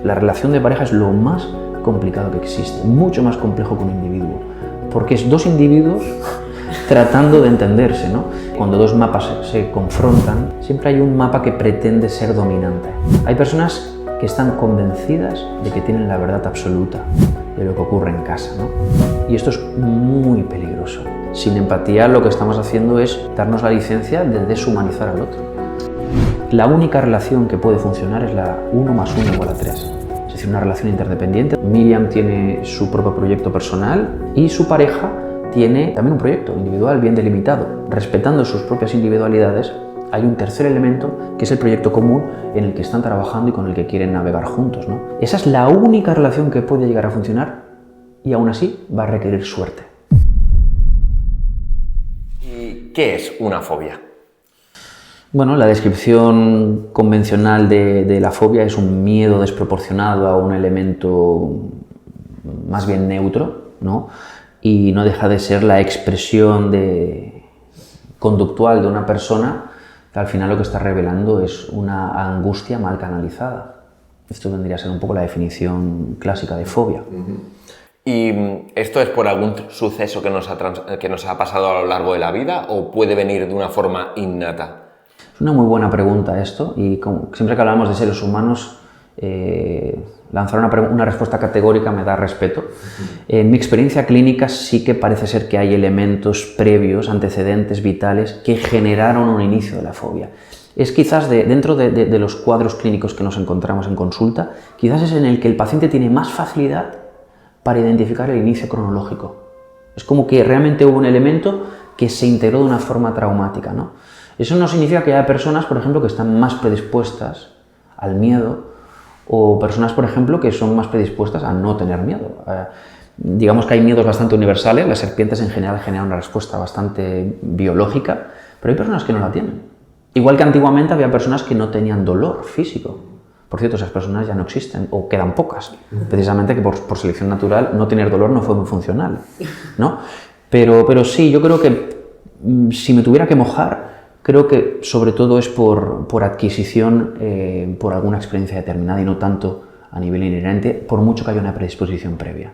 La relación de pareja es lo más complicado que existe, mucho más complejo que un individuo, porque es dos individuos tratando de entenderse, ¿no? Cuando dos mapas se confrontan, siempre hay un mapa que pretende ser dominante. Hay personas que están convencidas de que tienen la verdad absoluta de lo que ocurre en casa, ¿no? Y esto es muy peligroso. Sin empatía, lo que estamos haciendo es darnos la licencia de deshumanizar al otro. La única relación que puede funcionar es la 1 más 1 igual a 3. Es decir, una relación interdependiente. Miriam tiene su propio proyecto personal y su pareja tiene también un proyecto individual bien delimitado. Respetando sus propias individualidades, hay un tercer elemento que es el proyecto común en el que están trabajando y con el que quieren navegar juntos, ¿no? Esa es la única relación que puede llegar a funcionar y aún así va a requerir suerte. ¿Y qué es una fobia? Bueno, la descripción convencional de la fobia es un miedo desproporcionado a un elemento más bien neutro, ¿no? Y no deja de ser la expresión conductual de una persona que al final lo que está revelando es una angustia mal canalizada. Esto vendría a ser un poco la definición clásica de fobia. ¿Y esto es por algún suceso que nos ha pasado a lo largo de la vida o puede venir de una forma innata? Es una muy buena pregunta esto y siempre que hablamos de seres humanos, lanzar una respuesta categórica me da respeto. En mi experiencia clínica sí que parece ser que hay elementos previos, antecedentes vitales que generaron un inicio de la fobia. Es quizás dentro de los cuadros clínicos que nos encontramos en consulta, quizás es en el que el paciente tiene más facilidad para identificar el inicio cronológico. Es como que realmente hubo un elemento que se integró de una forma traumática, ¿no? Eso no significa que haya personas, por ejemplo, que están más predispuestas al miedo o personas, por ejemplo, que son más predispuestas a no tener miedo. Digamos que hay miedos bastante universales, las serpientes en general generan una respuesta bastante biológica, pero hay personas que no la tienen. Igual que antiguamente había personas que no tenían dolor físico. Por cierto, esas personas ya no existen o quedan pocas, precisamente que por selección natural no tener dolor no fue muy funcional, ¿no? Pero sí, yo creo que si me tuviera que mojar, creo que sobre todo es por adquisición, por alguna experiencia determinada y no tanto a nivel inherente, por mucho que haya una predisposición previa.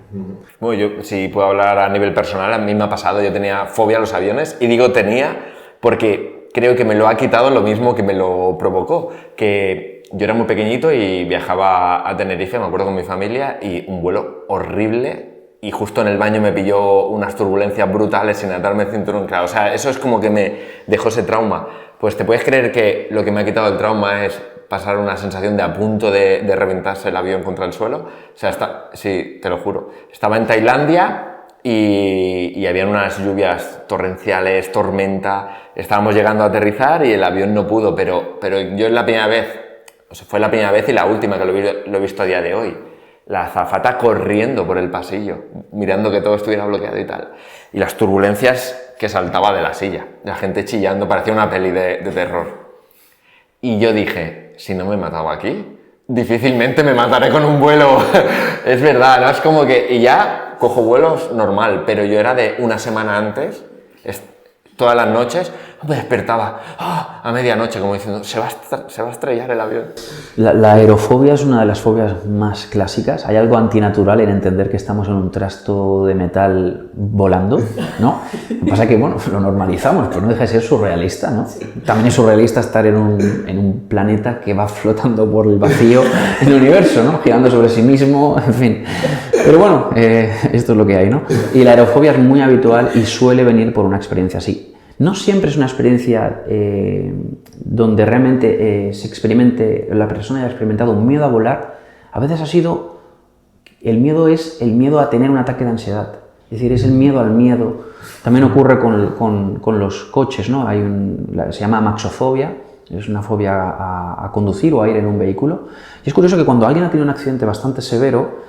Bueno, yo si puedo hablar a nivel personal, a mí me ha pasado, yo tenía fobia a los aviones y digo tenía porque creo que me lo ha quitado lo mismo que me lo provocó, que yo era muy pequeñito y viajaba a Tenerife, me acuerdo con mi familia, y un vuelo horrible. Y justo en el baño me pilló unas turbulencias brutales sin atarme el cinturón, claro. O sea, eso es como que me dejó ese trauma. Pues te puedes creer que lo que me ha quitado el trauma es pasar una sensación de a punto de reventarse el avión contra el suelo. O sea, sí, te lo juro. Estaba en Tailandia y habían unas lluvias torrenciales, tormenta. Estábamos llegando a aterrizar y el avión no pudo, pero yo es la primera vez, o sea, fue la primera vez y la última que lo he visto a día de hoy. La azafata corriendo por el pasillo, mirando que todo estuviera bloqueado y tal. Y las turbulencias que saltaba de la silla, la gente chillando, parecía una peli de terror. Y yo dije, si no me he matado aquí, difícilmente me mataré con un vuelo. Es verdad, ¿no? Es como que, y ya cojo vuelos normal, pero yo era de una semana antes, todas las noches, me despertaba a medianoche como diciendo, se va a estrellar el avión. La aerofobia es una de las fobias más clásicas. Hay algo antinatural en entender que estamos en un trasto de metal volando, ¿no? Lo que pasa es que, bueno, lo normalizamos, pero no deja de ser surrealista, ¿no? También es surrealista estar en un planeta que va flotando por el vacío en el universo, ¿no? Girando sobre sí mismo, en fin. Pero bueno, esto es lo que hay, ¿no? Y la aerofobia es muy habitual y suele venir por una experiencia así. No siempre es una experiencia donde realmente la persona haya experimentado un miedo a volar. A veces el miedo es el miedo a tener un ataque de ansiedad. Es decir, es el miedo al miedo. También ocurre con los coches, ¿no? Se llama amaxofobia, es una fobia a conducir o a ir en un vehículo. Y es curioso que cuando alguien ha tenido un accidente bastante severo,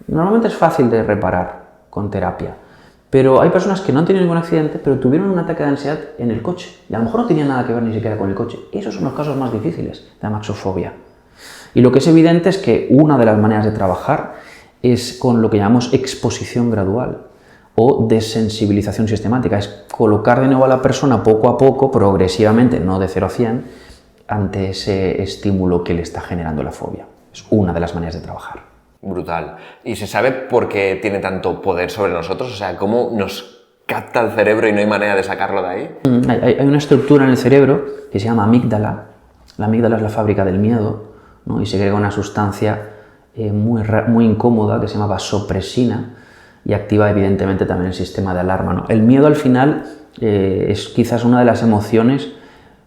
normalmente es fácil de reparar con terapia. Pero hay personas que no han tenido ningún accidente, pero tuvieron un ataque de ansiedad en el coche. Y a lo mejor no tenía nada que ver ni siquiera con el coche. Esos son los casos más difíciles de amaxofobia. Y lo que es evidente es que una de las maneras de trabajar es con lo que llamamos exposición gradual o desensibilización sistemática. Es colocar de nuevo a la persona poco a poco, progresivamente, no de 0 a 100, ante ese estímulo que le está generando la fobia. Es una de las maneras de trabajar. Brutal. ¿Y se sabe por qué tiene tanto poder sobre nosotros? O sea, ¿cómo nos capta el cerebro y no hay manera de sacarlo de ahí? Hay una estructura en el cerebro que se llama amígdala. La amígdala es la fábrica del miedo, ¿no? Y segrega una sustancia muy incómoda que se llama vasopresina y activa evidentemente también el sistema de alarma, ¿no? El miedo al final es quizás una de las emociones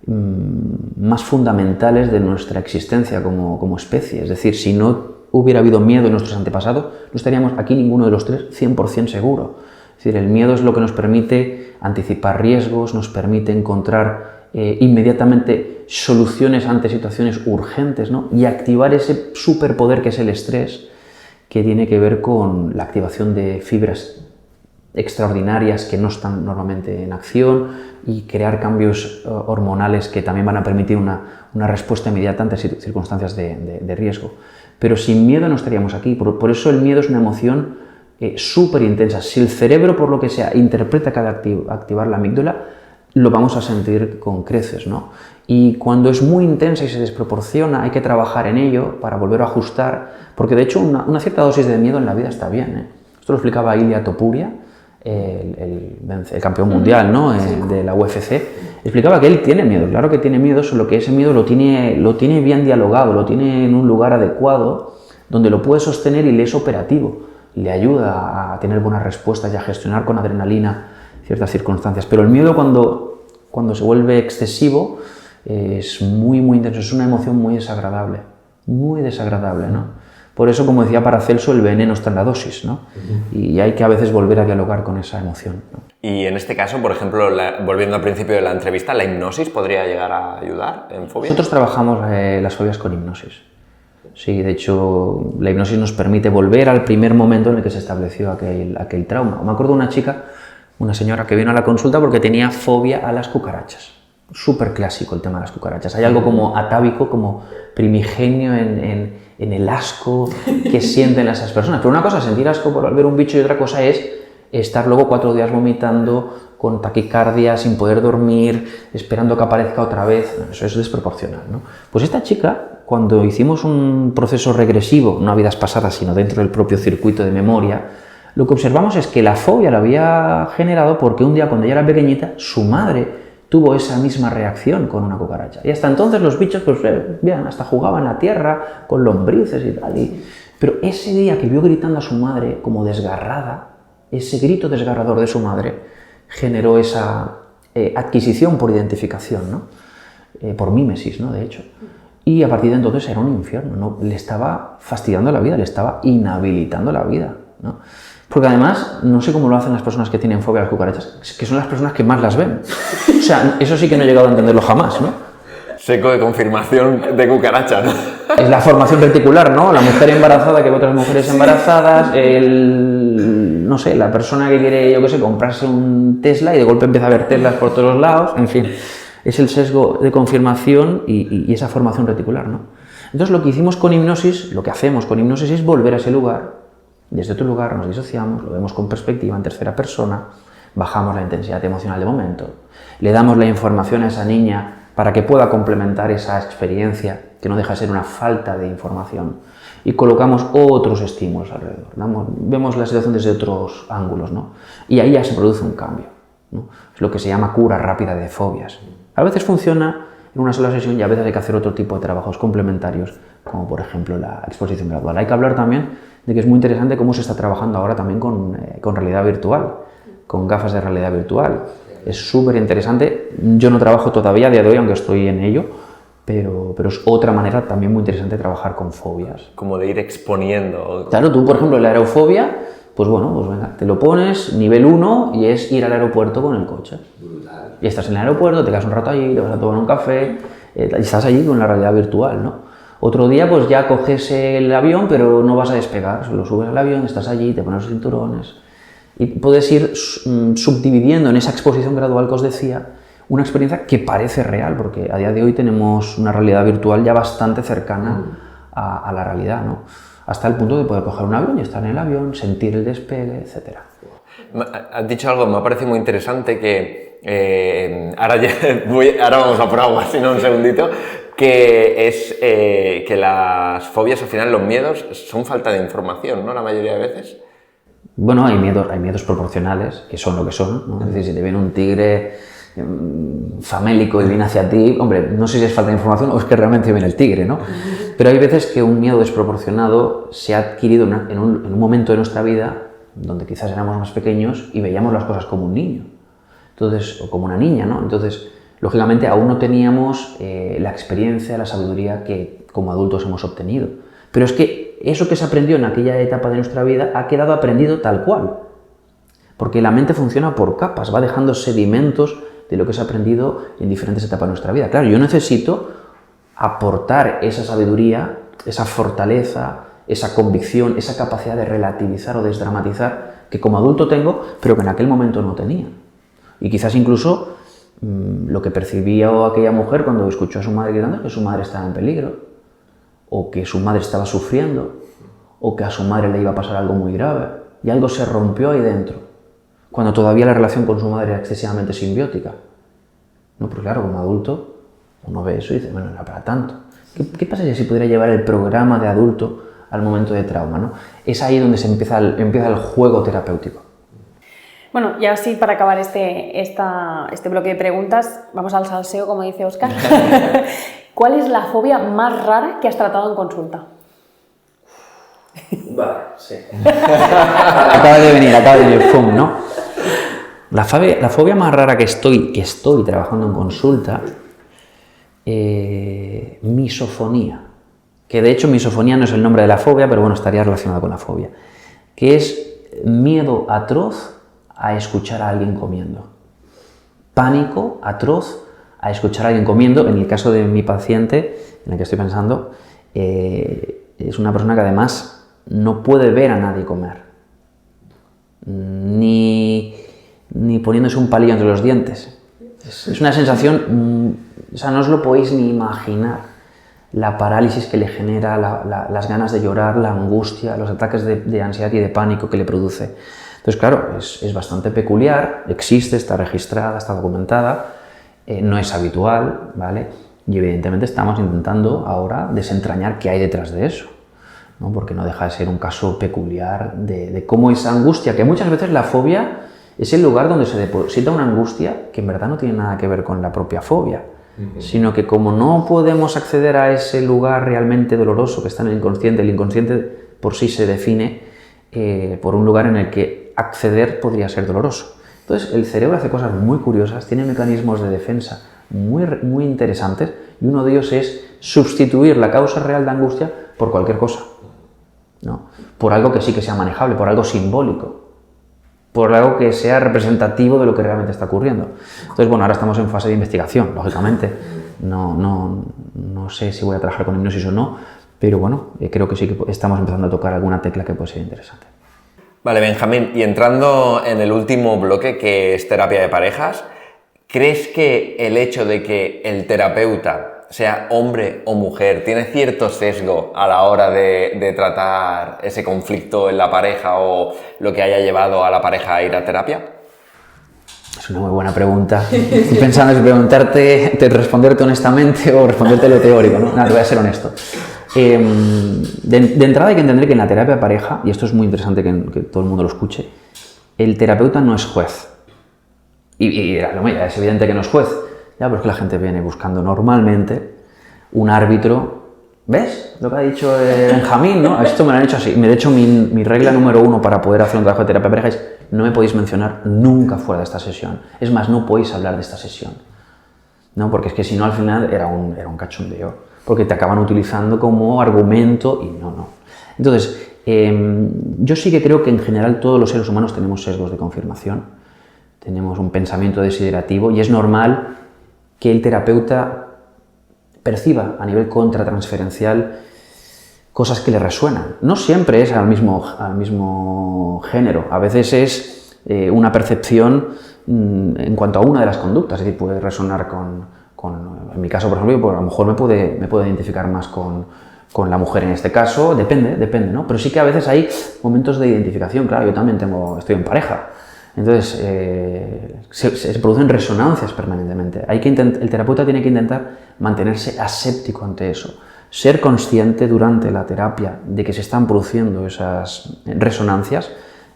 más fundamentales de nuestra existencia como especie. Es decir, si no hubiera habido miedo en nuestros antepasados, no estaríamos aquí ninguno de los tres 100% seguro. Es decir, el miedo es lo que nos permite anticipar riesgos, nos permite encontrar inmediatamente soluciones ante situaciones urgentes, ¿no? Y activar ese superpoder que es el estrés, que tiene que ver con la activación de fibras extraordinarias que no están normalmente en acción y crear cambios hormonales que también van a permitir una respuesta inmediata ante circunstancias de riesgo. Pero sin miedo no estaríamos aquí. Por eso el miedo es una emoción súper intensa. Si el cerebro, por lo que sea, interpreta que ha de activar la amígdala, lo vamos a sentir con creces, ¿no? Y cuando es muy intensa y se desproporciona, hay que trabajar en ello para volver a ajustar, porque de hecho una cierta dosis de miedo en la vida está bien, ¿eh? Esto lo explicaba Ilia Topuria, el campeón mundial, ¿no? De la UFC. Explicaba que él tiene miedo, claro que tiene miedo, solo que ese miedo lo tiene bien dialogado, lo tiene en un lugar adecuado, donde lo puede sostener y le es operativo, le ayuda a tener buenas respuestas y a gestionar con adrenalina ciertas circunstancias. Pero el miedo cuando se vuelve excesivo es muy intenso, es una emoción muy desagradable, ¿no? Por eso, como decía Paracelso, el veneno está en la dosis, ¿no? Y hay que a veces volver a dialogar con esa emoción, ¿no? Y en este caso, por ejemplo, volviendo al principio de la entrevista, ¿la hipnosis podría llegar a ayudar en fobias? Nosotros trabajamos las fobias con hipnosis. Sí, de hecho, la hipnosis nos permite volver al primer momento en el que se estableció aquel trauma. Me acuerdo de una chica, una señora que vino a la consulta porque tenía fobia a las cucarachas. Súper clásico el tema de las cucarachas. Hay algo como atávico, como primigenio en el asco que sienten esas personas. Pero una cosa es sentir asco por ver un bicho y otra cosa es estar luego 4 días vomitando, con taquicardia, sin poder dormir, esperando que aparezca otra vez. Eso es desproporcional, ¿no? Pues esta chica, cuando hicimos un proceso regresivo, no a vidas pasadas, sino dentro del propio circuito de memoria, lo que observamos es que la fobia la había generado porque un día, cuando ella era pequeñita, su madre tuvo esa misma reacción con una cucaracha. Y hasta entonces los bichos, pues bien, hasta jugaban en la tierra con lombrices y tal. Pero ese día que vio gritando a su madre como desgarrada, ese grito desgarrador de su madre generó esa adquisición por identificación, ¿no? Por mímesis, ¿no? De hecho. Y a partir de entonces era un infierno, ¿no? Le estaba fastidiando la vida, le estaba inhabilitando la vida, ¿no? Porque además, no sé cómo lo hacen las personas que tienen fobia a las cucarachas, que son las personas que más las ven. O sea, eso sí que no he llegado a entenderlo jamás, ¿no? Seco de confirmación de cucaracha, ¿no? Es la formación reticular, ¿no? La mujer embarazada que ve otras mujeres embarazadas, no sé, la persona que quiere, yo qué sé, comprarse un Tesla y de golpe empieza a ver Teslas por todos los lados, en fin. Es el sesgo de confirmación y esa formación reticular, ¿no? Entonces lo que hicimos con hipnosis, lo que hacemos con hipnosis es volver a ese lugar. Desde otro lugar nos disociamos, lo vemos con perspectiva en tercera persona, bajamos la intensidad emocional de momento, le damos la información a esa niña para que pueda complementar esa experiencia, que no deja de ser una falta de información, y colocamos otros estímulos alrededor, vemos la situación desde otros ángulos, ¿no? Y ahí ya se produce un cambio, ¿no? Es lo que se llama cura rápida de fobias. A veces funciona en una sola sesión y a veces hay que hacer otro tipo de trabajos complementarios, como por ejemplo la exposición gradual. Hay que hablar también de que es muy interesante cómo se está trabajando ahora también con realidad virtual, con gafas de realidad virtual. Es súper interesante. Yo no trabajo todavía a día de hoy, aunque estoy en ello, pero es otra manera también muy interesante de trabajar con fobias. Como de ir exponiendo. Claro, tú, por ejemplo, la aerofobia, pues bueno, pues venga, te lo pones, nivel 1, y es ir al aeropuerto con el coche. Brutal. Y estás en el aeropuerto, te quedas un rato allí, te vas a tomar un café, y estás allí con la realidad virtual, ¿no? Otro día, pues ya coges el avión, pero no vas a despegar, solo subes al avión, estás allí, te pones los cinturones. Y puedes ir subdividiendo en esa exposición gradual que os decía una experiencia que parece real, porque a día de hoy tenemos una realidad virtual ya bastante cercana a la realidad, ¿no? Hasta el punto de poder coger un avión y estar en el avión, sentir el despegue, etc. Has dicho algo, me ha parecido muy interesante que ahora vamos a por agua, si no un segundito, que es que las fobias, al final, los miedos, son falta de información, ¿no? La mayoría de veces. Bueno, hay miedos proporcionales, que son lo que son, ¿no? Es decir, si te viene un tigre famélico y viene hacia ti, hombre, no sé si es falta de información o es que realmente viene el tigre, ¿no? Pero hay veces que un miedo desproporcionado se ha adquirido en un momento de nuestra vida donde quizás éramos más pequeños y veíamos las cosas como un niño, entonces, o como una niña, ¿no? Entonces, lógicamente, aún no teníamos la experiencia, la sabiduría que como adultos hemos obtenido. Pero es que eso que se aprendió en aquella etapa de nuestra vida ha quedado aprendido tal cual. Porque la mente funciona por capas, va dejando sedimentos de lo que se ha aprendido en diferentes etapas de nuestra vida. Claro, yo necesito aportar esa sabiduría, esa fortaleza, esa convicción, esa capacidad de relativizar o desdramatizar que como adulto tengo, pero que en aquel momento no tenía. Y quizás incluso lo que percibía aquella mujer cuando escuchó a su madre gritando es que su madre estaba en peligro, o que su madre estaba sufriendo, o que a su madre le iba a pasar algo muy grave, y algo se rompió ahí dentro, cuando todavía la relación con su madre era excesivamente simbiótica. No, porque claro, como adulto, uno ve eso y dice, bueno, no era para tanto. ¿Qué pasaría si pudiera llevar el programa de adulto al momento de trauma, ¿no? Es ahí donde se empieza el juego terapéutico. Bueno, y así para acabar este bloque de preguntas, vamos al salseo, como dice Óscar. ¿Cuál es la fobia más rara que has tratado en consulta? Vale, sí. Acaba de venir, ¡pum!, ¿no? La fobia más rara que estoy trabajando en consulta, misofonía. Que de hecho misofonía no es el nombre de la fobia, pero bueno, estaría relacionado con la fobia. Que es miedo atroz a escuchar a alguien comiendo. Pánico atroz a escuchar a alguien comiendo. En el caso de mi paciente, en el que estoy pensando, es una persona que además no puede ver a nadie comer. Ni poniéndose un palillo entre los dientes. Es una sensación, o sea, no os lo podéis ni imaginar. La parálisis que le genera, las ganas de llorar, la angustia, los ataques de ansiedad y de pánico que le produce. Entonces, claro, es bastante peculiar, existe, está registrada, está documentada, no es habitual, ¿vale? Y evidentemente estamos intentando ahora desentrañar qué hay detrás de eso, ¿no? Porque no deja de ser un caso peculiar de cómo esa angustia, que muchas veces la fobia es el lugar donde se deposita una angustia que en verdad no tiene nada que ver con la propia fobia, sino que como no podemos acceder a ese lugar realmente doloroso que está en el inconsciente por sí se define por un lugar en el que acceder podría ser doloroso. Entonces el cerebro hace cosas muy curiosas, tiene mecanismos de defensa muy interesantes, y uno de ellos es sustituir la causa real de angustia por cualquier cosa, ¿no? Por algo que sí que sea manejable, por algo simbólico, por algo que sea representativo de lo que realmente está ocurriendo. Entonces, bueno, ahora estamos en fase de investigación, lógicamente. No sé si voy a trabajar con hipnosis o no, pero bueno, creo que sí que estamos empezando a tocar alguna tecla que puede ser interesante. Vale, Benjamín, y entrando en el último bloque, que es terapia de parejas, ¿crees que el hecho de que el terapeuta sea hombre o mujer tiene cierto sesgo a la hora de tratar ese conflicto en la pareja o lo que haya llevado a la pareja a ir a terapia? Es una muy buena pregunta. Estoy pensando si responderte honestamente o responderte lo teórico, ¿no? Nada, voy a ser honesto. De entrada hay que entender que en la terapia de pareja, y esto es muy interesante que todo el mundo lo escuche, el terapeuta no es juez. Y es evidente que no es juez, ya, pero es que la gente viene buscando normalmente un árbitro. ¿Ves lo que ha dicho Benjamín, no? Esto me lo han hecho así. De hecho, mi regla número 1 para poder hacer un trabajo de terapia de pareja es: no me podéis mencionar nunca fuera de esta sesión. Es más, no podéis hablar de esta sesión, ¿no? Porque es que si no, al final era un cachondeo, porque te acaban utilizando como argumento y no. Entonces, yo sí que creo que en general todos los seres humanos tenemos sesgos de confirmación, tenemos un pensamiento desiderativo, y es normal que el terapeuta perciba a nivel contratransferencial cosas que le resuenan. No siempre es al mismo género, a veces es una percepción en cuanto a una de las conductas, es decir, puede resonar en mi caso, por ejemplo, pues a lo mejor me puedo identificar más con la mujer en este caso, depende, ¿no? Pero sí que a veces hay momentos de identificación, claro, yo también estoy en pareja, Entonces, se producen resonancias permanentemente. El terapeuta tiene que intentar mantenerse aséptico ante eso, ser consciente durante la terapia de que se están produciendo esas resonancias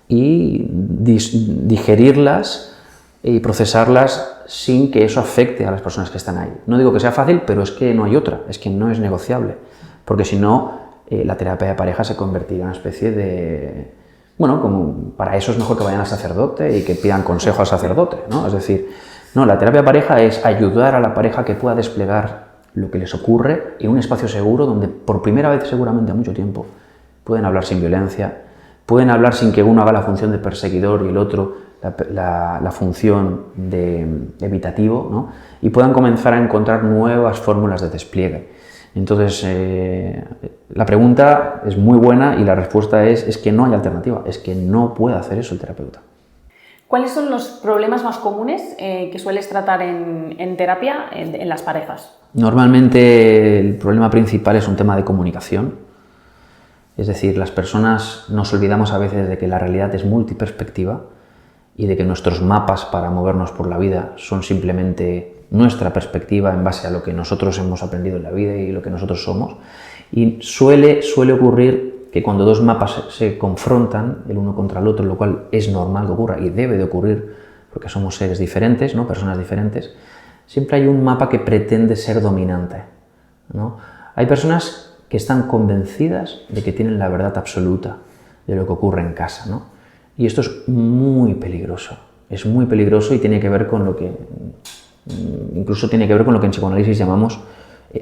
y digerirlas y procesarlas sin que eso afecte a las personas que están ahí. No digo que sea fácil, pero es que no hay otra, es que no es negociable, porque si no, la terapia de pareja se convertirá en una especie de... Bueno, como para eso es mejor que vayan al sacerdote y que pidan consejo al sacerdote, ¿no? Es decir, no, la terapia de pareja es ayudar a la pareja que pueda desplegar lo que les ocurre en un espacio seguro donde por primera vez seguramente a mucho tiempo pueden hablar sin violencia, pueden hablar sin que uno haga la función de perseguidor y el otro la función de evitativo, ¿no? Y puedan comenzar a encontrar nuevas fórmulas de despliegue. Entonces, la pregunta es muy buena y la respuesta es que no hay alternativa, es que no puede hacer eso el terapeuta. ¿Cuáles son los problemas más comunes que sueles tratar en terapia en las parejas? Normalmente el problema principal es un tema de comunicación, es decir, las personas nos olvidamos a veces de que la realidad es multiperspectiva y de que nuestros mapas para movernos por la vida son simplemente nuestra perspectiva en base a lo que nosotros hemos aprendido en la vida y lo que nosotros somos. Y suele ocurrir que cuando dos mapas se confrontan el uno contra el otro, lo cual es normal que ocurra y debe de ocurrir porque somos seres diferentes, ¿no? Personas diferentes, siempre hay un mapa que pretende ser dominante, ¿no? Hay personas que están convencidas de que tienen la verdad absoluta de lo que ocurre en casa, ¿no? Y esto es muy peligroso y tiene que ver con lo que... Incluso tiene que ver con lo que en psicoanálisis llamamos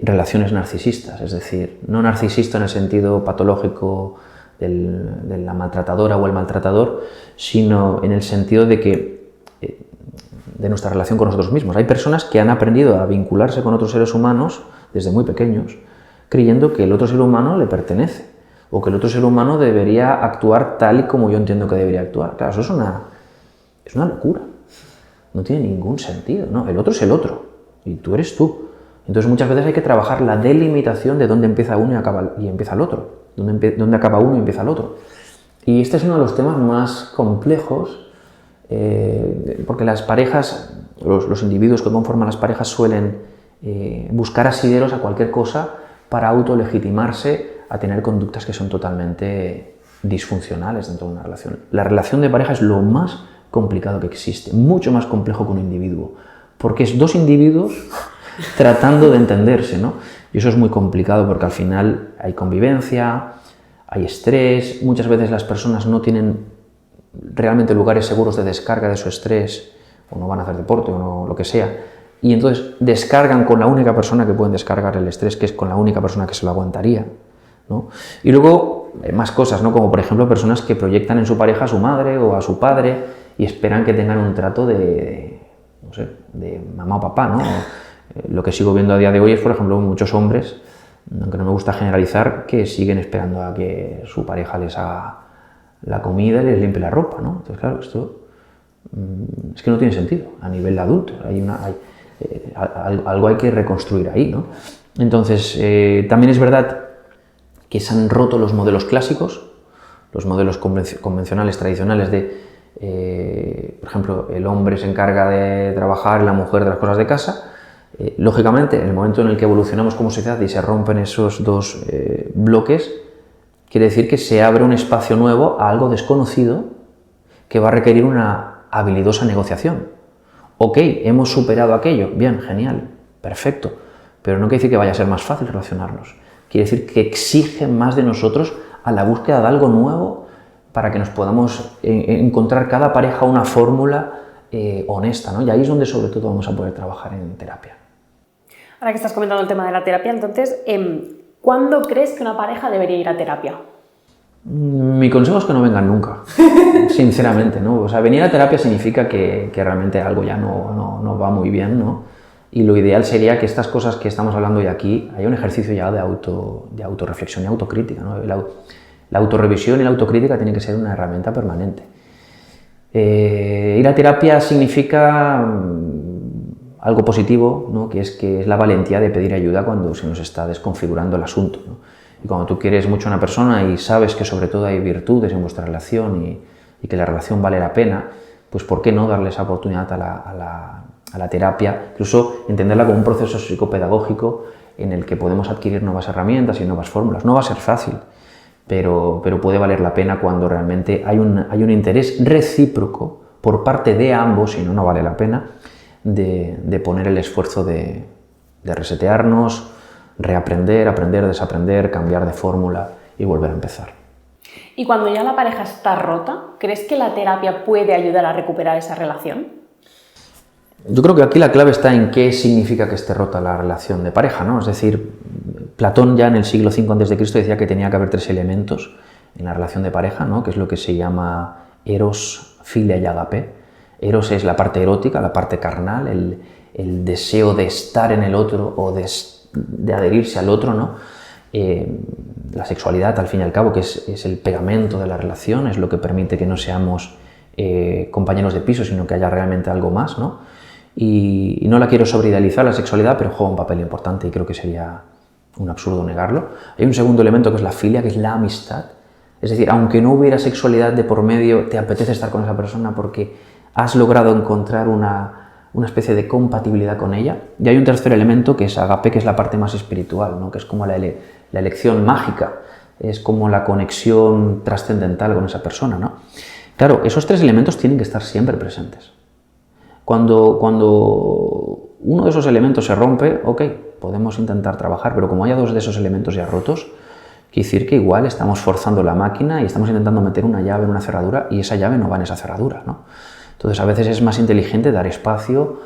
relaciones narcisistas, es decir, no narcisista en el sentido patológico de la maltratadora o el maltratador, sino en el sentido de nuestra relación con nosotros mismos. Hay personas que han aprendido a vincularse con otros seres humanos desde muy pequeños, creyendo que el otro ser humano le pertenece o que el otro ser humano debería actuar tal y como yo entiendo que debería actuar. Claro, eso es una locura. No tiene ningún sentido, ¿no? El otro es el otro y tú eres tú. Entonces muchas veces hay que trabajar la delimitación de dónde empieza uno y empieza el otro, dónde acaba uno y empieza el otro. Y este es uno de los temas más complejos porque las parejas, los individuos que conforman las parejas suelen buscar asideros a cualquier cosa para autolegitimarse a tener conductas que son totalmente disfuncionales dentro de una relación. La relación de pareja es lo más complicado que existe, mucho más complejo que un individuo, porque es dos individuos tratando de entenderse, ¿no? Y eso es muy complicado porque al final hay convivencia, hay estrés, muchas veces las personas no tienen realmente lugares seguros de descarga de su estrés, o no van a hacer deporte o no, lo que sea, y entonces descargan con la única persona que pueden descargar el estrés, que es con la única persona que se lo aguantaría, ¿no? Y luego más cosas, ¿no? Como por ejemplo personas que proyectan en su pareja a su madre o a su padre y esperan que tengan un trato de mamá o papá, ¿no? Lo que sigo viendo a día de hoy es, por ejemplo, muchos hombres, aunque no me gusta generalizar, que siguen esperando a que su pareja les haga la comida y les limpie la ropa, ¿no? Entonces, claro, esto es que no tiene sentido a nivel de adulto. Algo hay que reconstruir ahí, ¿no? Entonces, también es verdad que se han roto los modelos clásicos, los modelos convencionales, tradicionales de, por ejemplo, el hombre se encarga de trabajar y la mujer de las cosas de casa. Lógicamente, en el momento en el que evolucionamos como sociedad y se rompen esos dos bloques, quiere decir que se abre un espacio nuevo a algo desconocido que va a requerir una habilidosa negociación. Ok, hemos superado aquello, bien, genial, perfecto, pero no quiere decir que vaya a ser más fácil relacionarnos. Quiere decir que exige más de nosotros a la búsqueda de algo nuevo para que nos podamos encontrar cada pareja una fórmula honesta, ¿no? Y ahí es donde sobre todo vamos a poder trabajar en terapia. Ahora que estás comentando el tema de la terapia, entonces, ¿cuándo crees que una pareja debería ir a terapia? Mi consejo es que no vengan nunca, sinceramente, ¿no? O sea, venir a terapia significa que realmente algo ya no va muy bien, ¿no? Y lo ideal sería que estas cosas que estamos hablando hoy aquí haya un ejercicio ya de autorreflexión y autocrítica, ¿no? La autorrevisión y la autocrítica tienen que ser una herramienta permanente. Ir a terapia significa algo positivo, ¿no? Que es la valentía de pedir ayuda cuando se nos está desconfigurando el asunto, ¿no? Y cuando tú quieres mucho a una persona y sabes que sobre todo hay virtudes en vuestra relación y que la relación vale la pena, pues ¿por qué no darle esa oportunidad a la terapia? Incluso entenderla como un proceso psicopedagógico en el que podemos adquirir nuevas herramientas y nuevas fórmulas. No va a ser fácil, pero puede valer la pena cuando realmente hay un interés recíproco por parte de ambos, si no, no vale la pena, de poner el esfuerzo de resetearnos, reaprender, aprender, desaprender, cambiar de fórmula y volver a empezar. Y cuando ya la pareja está rota, ¿crees que la terapia puede ayudar a recuperar esa relación? Yo creo que aquí la clave está en qué significa que esté rota la relación de pareja, ¿no? Es decir, Platón ya en el siglo V a.C. decía que tenía que haber 3 elementos en la relación de pareja, ¿no? Que es lo que se llama eros, filia y agape. Eros es la parte erótica, la parte carnal, el deseo de estar en el otro o de adherirse al otro, ¿no? La sexualidad, al fin y al cabo, que es el pegamento de la relación, es lo que permite que no seamos compañeros de piso, sino que haya realmente algo más, ¿no? Y no la quiero sobreidealizar la sexualidad, pero juega un papel importante y creo que sería un absurdo negarlo. Hay un segundo elemento que es la filia, que es la amistad. Es decir, aunque no hubiera sexualidad de por medio, te apetece estar con esa persona porque has logrado encontrar una especie de compatibilidad con ella. Y hay un tercer elemento que es agape, que es la parte más espiritual, ¿no? Que es como la elección mágica, es como la conexión trascendental con esa persona, ¿no? Claro, esos 3 elementos tienen que estar siempre presentes. Cuando uno de esos elementos se rompe, ok, podemos intentar trabajar, pero como haya 2 de esos elementos ya rotos, quiere decir que igual estamos forzando la máquina y estamos intentando meter una llave en una cerradura y esa llave no va en esa cerradura, ¿no? Entonces a veces es más inteligente dar espacio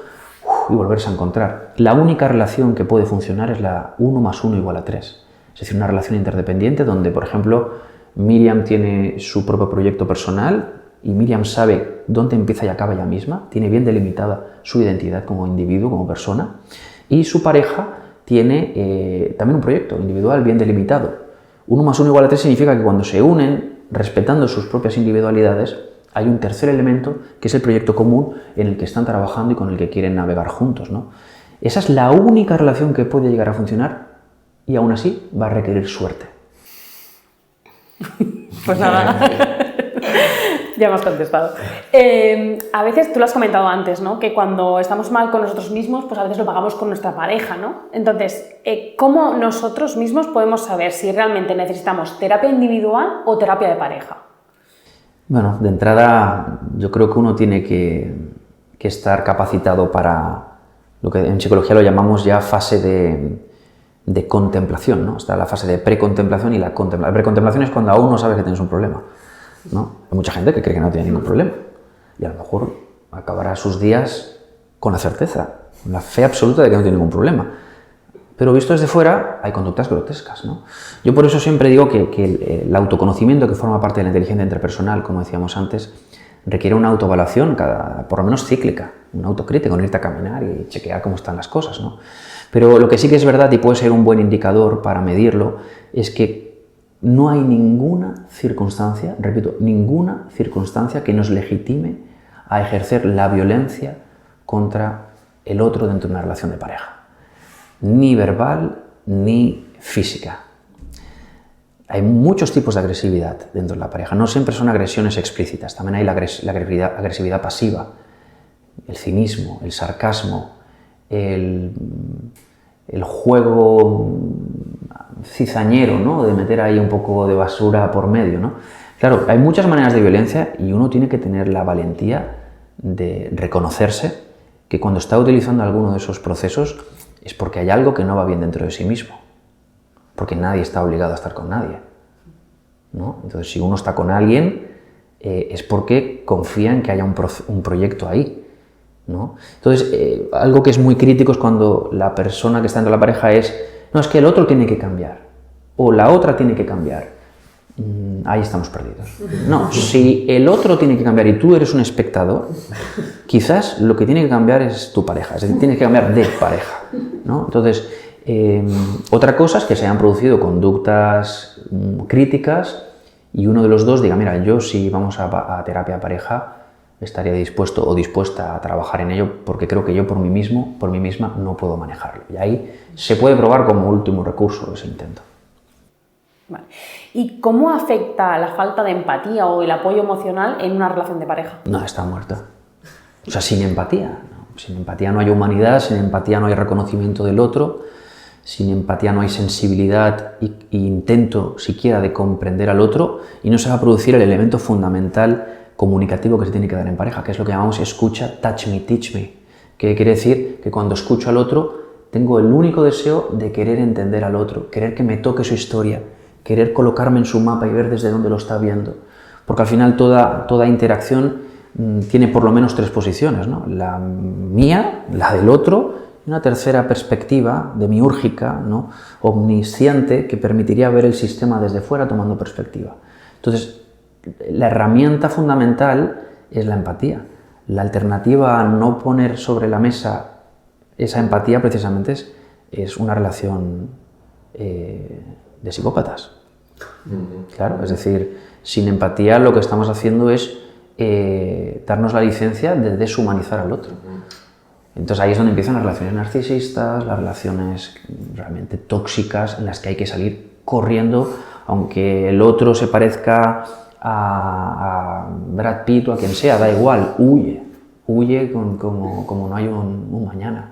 y volverse a encontrar. La única relación que puede funcionar es la 1 más 1 igual a 3. Es decir, una relación interdependiente donde, por ejemplo, Miriam tiene su propio proyecto personal y Miriam sabe dónde empieza y acaba ella misma, tiene bien delimitada su identidad como individuo, como persona, y su pareja tiene también un proyecto individual bien delimitado. 1 más 1 igual a 3 significa que cuando se unen, respetando sus propias individualidades, hay un tercer elemento que es el proyecto común en el que están trabajando y con el que quieren navegar juntos, ¿no? Esa es la única relación que puede llegar a funcionar y aún así va a requerir suerte. Pues nada, ya me has contestado. A veces, tú lo has comentado antes, ¿no? Que cuando estamos mal con nosotros mismos, pues a veces lo pagamos con nuestra pareja, ¿no? Entonces, ¿cómo nosotros mismos podemos saber si realmente necesitamos terapia individual o terapia de pareja? Bueno, de entrada yo creo que uno tiene que estar capacitado para lo que en psicología lo llamamos ya fase de contemplación, ¿no? Está la fase de precontemplación y la contemplación. La precontemplación es cuando aún no sabes que tienes un problema, ¿no? Hay mucha gente que cree que no tiene ningún problema y a lo mejor acabará sus días con la certeza, con la fe absoluta de que no tiene ningún problema. Pero visto desde fuera, hay conductas grotescas, ¿no? Yo por eso siempre digo que el autoconocimiento que forma parte de la inteligencia interpersonal, como decíamos antes, requiere una autoevaluación, por lo menos cíclica, una autocrítica, un irte a caminar y chequear cómo están las cosas, ¿no? Pero lo que sí que es verdad y puede ser un buen indicador para medirlo es que no hay ninguna circunstancia, repito, ninguna circunstancia que nos legitime a ejercer la violencia contra el otro dentro de una relación de pareja. Ni verbal ni física. Hay muchos tipos de agresividad dentro de la pareja. No siempre son agresiones explícitas, también hay la agresividad pasiva, el cinismo, el sarcasmo, el juego cizañero, ¿no? De meter ahí un poco de basura por medio, ¿no? Claro, hay muchas maneras de violencia y uno tiene que tener la valentía de reconocerse que cuando está utilizando alguno de esos procesos es porque hay algo que no va bien dentro de sí mismo, porque nadie está obligado a estar con nadie, ¿no? Entonces, si uno está con alguien, es porque confía en que haya un proyecto ahí, ¿no? Entonces, algo que es muy crítico es cuando la persona que está dentro de la pareja no, es que el otro tiene que cambiar, o la otra tiene que cambiar. Ahí estamos perdidos. No, si el otro tiene que cambiar y tú eres un espectador, quizás lo que tiene que cambiar es tu pareja, es decir, tienes que cambiar de pareja, ¿no? Entonces, otra cosa es que se hayan producido conductas críticas y uno de los dos diga, mira, yo si vamos a terapia de pareja estaría dispuesto o dispuesta a trabajar en ello porque creo que yo por mí misma no puedo manejarlo. Y ahí se puede probar como último recurso ese intento. Vale. ¿Y cómo afecta la falta de empatía o el apoyo emocional en una relación de pareja? No, está muerta. O sea, sin empatía, ¿no? Sin empatía no hay humanidad, sin empatía no hay reconocimiento del otro, sin empatía no hay sensibilidad e intento siquiera de comprender al otro, y no se va a producir el elemento fundamental comunicativo que se tiene que dar en pareja, que es lo que llamamos escucha, touch me, teach me, que quiere decir que cuando escucho al otro tengo el único deseo de querer entender al otro, querer que me toque su historia, querer colocarme en su mapa y ver desde dónde lo está viendo, porque al final toda interacción tiene por lo menos tres posiciones, ¿no? La mía, la del otro, y una tercera perspectiva demiúrgica, ¿no? Omnisciente, que permitiría ver el sistema desde fuera tomando perspectiva. Entonces, la herramienta fundamental es la empatía. La alternativa a no poner sobre la mesa esa empatía precisamente es una relación de psicópatas. Claro, es decir, sin empatía lo que estamos haciendo es darnos la licencia de deshumanizar al otro. Entonces ahí es donde empiezan las relaciones narcisistas, las relaciones realmente tóxicas en las que hay que salir corriendo, aunque el otro se parezca a Brad Pitt o a quien sea, da igual, huye como no hay un mañana.